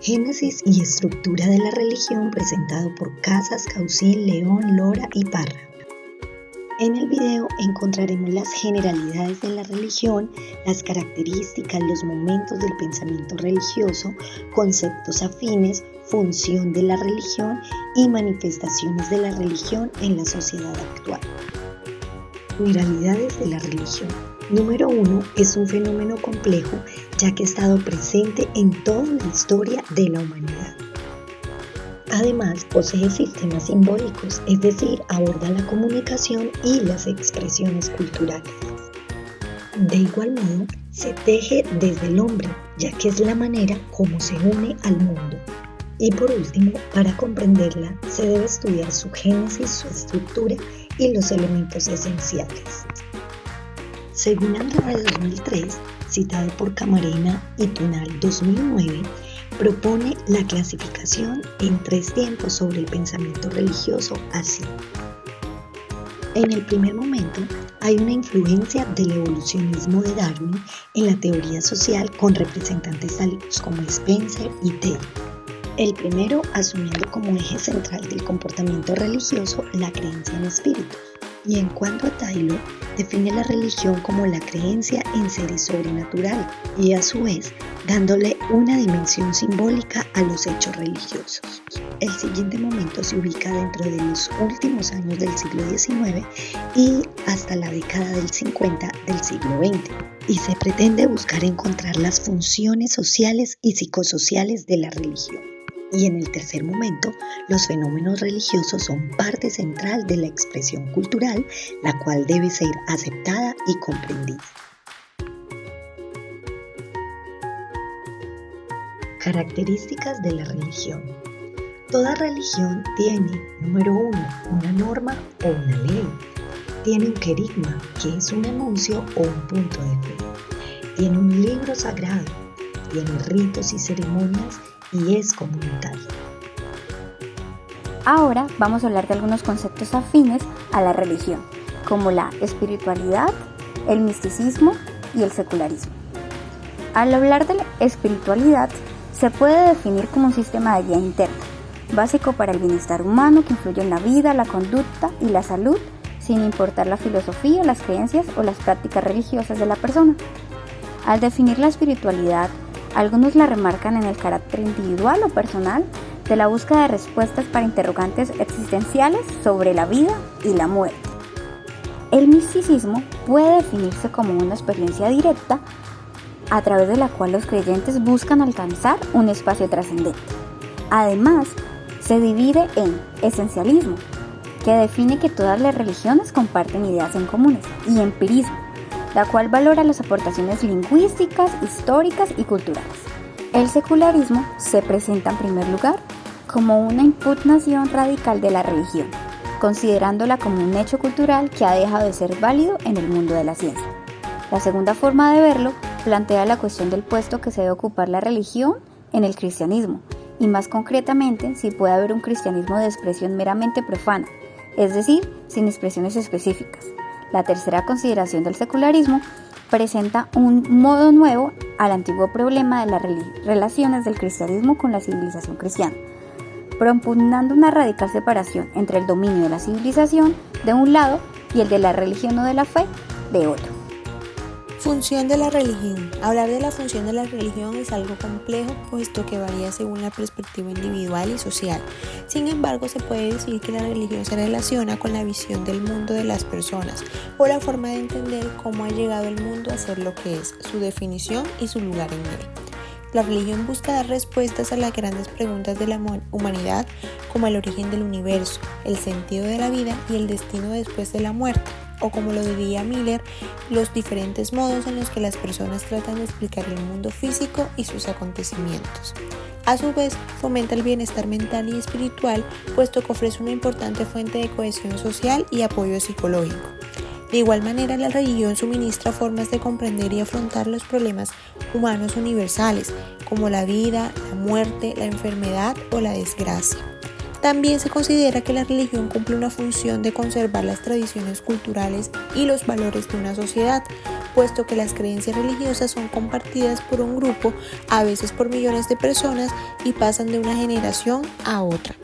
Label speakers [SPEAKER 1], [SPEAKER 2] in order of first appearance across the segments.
[SPEAKER 1] Génesis y estructura de la religión presentado por Casas, Causil, León, Lora y Parra. En el video encontraremos las generalidades de la religión, las características, los momentos del pensamiento religioso, conceptos afines, función de la religión y manifestaciones de la religión en la sociedad actual. Generalidades de la religión. Número 1. Es un fenómeno complejo ya que ha estado presente en toda la historia de la humanidad. Además, posee sistemas simbólicos, es decir, aborda la comunicación y las expresiones culturales. De igual modo, se teje desde el hombre, ya que es la manera como se une al mundo. Y por último, para comprenderla, se debe estudiar su génesis, su estructura y los elementos esenciales. Según Andrade 2003, citado por Camarena y Tunal 2009, propone la clasificación en 3 tiempos sobre el pensamiento religioso así. En el primer momento, hay una influencia del evolucionismo de Darwin en la teoría social con representantes tales como Spencer y Tate. El primero asumiendo como eje central del comportamiento religioso la creencia en espíritus. Y en cuanto a Taylor, define la religión como la creencia en seres sobrenaturales y a su vez dándole una dimensión simbólica a los hechos religiosos. El siguiente momento se ubica dentro de los últimos años del siglo XIX y hasta la década del 50 del siglo XX, y se pretende buscar encontrar las funciones sociales y psicosociales de la religión. Y en el tercer momento, los fenómenos religiosos son parte central de la expresión cultural, la cual debe ser aceptada y comprendida. Características de la religión. Toda religión tiene, número 1, una norma o una ley. Tiene un querigma, que es un anuncio o un punto de fe. Tiene un libro sagrado. Tiene ritos y ceremonias y es comunitario.
[SPEAKER 2] Ahora vamos a hablar de algunos conceptos afines a la religión, como la espiritualidad, el misticismo y el secularismo. Al hablar de la espiritualidad, se puede definir como un sistema de guía interna, básico para el bienestar humano que influye en la vida, la conducta y la salud, sin importar la filosofía, las creencias o las prácticas religiosas de la persona. Al definir la espiritualidad, algunos la remarcan en el carácter individual o personal de la búsqueda de respuestas para interrogantes existenciales sobre la vida y la muerte. El misticismo puede definirse como una experiencia directa a través de la cual los creyentes buscan alcanzar un espacio trascendente. Además, se divide en esencialismo, que define que todas las religiones comparten ideas en comunes, y empirismo, la cual valora las aportaciones lingüísticas, históricas y culturales. El secularismo se presenta en primer lugar como una impugnación radical de la religión, considerándola como un hecho cultural que ha dejado de ser válido en el mundo de la ciencia. La segunda forma de verlo plantea la cuestión del puesto que se debe ocupar la religión en el cristianismo, y más concretamente si puede haber un cristianismo de expresión meramente profana, es decir, sin expresiones específicas. La tercera consideración del secularismo presenta un modo nuevo al antiguo problema de las relaciones del cristianismo con la civilización cristiana, propugnando una radical separación entre el dominio de la civilización de un lado y el de la religión o de la fe de otro.
[SPEAKER 3] Función de la religión. Hablar de la función de la religión es algo complejo, puesto que varía según la perspectiva individual y social. Sin embargo, se puede decir que la religión se relaciona con la visión del mundo de las personas o la forma de entender cómo ha llegado el mundo a ser lo que es, su definición y su lugar en él. La religión busca dar respuestas a las grandes preguntas de la humanidad, como el origen del universo, el sentido de la vida y el destino después de la muerte, o como lo diría Miller, los diferentes modos en los que las personas tratan de explicar el mundo físico y sus acontecimientos. A su vez, fomenta el bienestar mental y espiritual, puesto que ofrece una importante fuente de cohesión social y apoyo psicológico. De igual manera, la religión suministra formas de comprender y afrontar los problemas humanos universales, como la vida, la muerte, la enfermedad o la desgracia. También se considera que la religión cumple una función de conservar las tradiciones culturales y los valores de una sociedad, puesto que las creencias religiosas son compartidas por un grupo, a veces por millones de personas, y pasan de una generación a otra.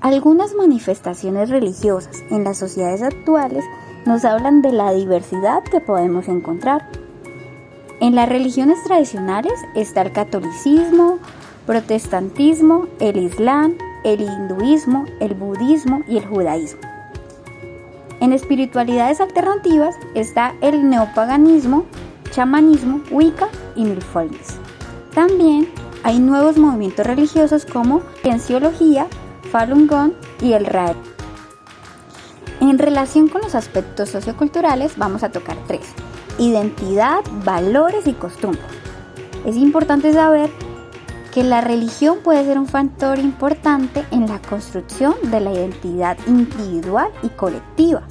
[SPEAKER 2] Algunas manifestaciones religiosas en las sociedades actuales nos hablan de la diversidad que podemos encontrar. En las religiones tradicionales está el catolicismo, protestantismo, el islam, el hinduismo, el budismo y el judaísmo. En espiritualidades alternativas está el neopaganismo, chamanismo, wicca y mindfulness. También hay nuevos movimientos religiosos como cienciología, Falun Gong y el Rae. En relación con los aspectos socioculturales vamos a tocar 3: identidad, valores y costumbres. Es importante saber que la religión puede ser un factor importante en la construcción de la identidad individual y colectiva.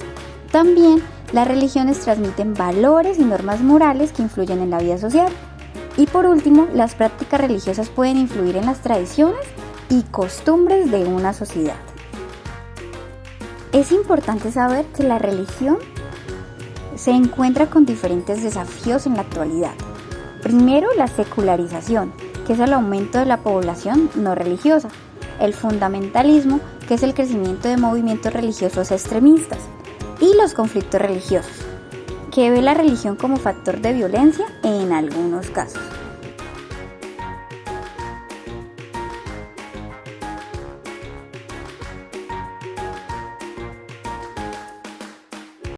[SPEAKER 2] También las religiones transmiten valores y normas morales que influyen en la vida social. Y por último, las prácticas religiosas pueden influir en las tradiciones y costumbres de una sociedad. Es importante saber que la religión se encuentra con diferentes desafíos en la actualidad. Primero, la secularización, que es el aumento de la población no religiosa. El fundamentalismo, que es el crecimiento de movimientos religiosos extremistas. Y los conflictos religiosos, que ve la religión como factor de violencia en algunos casos.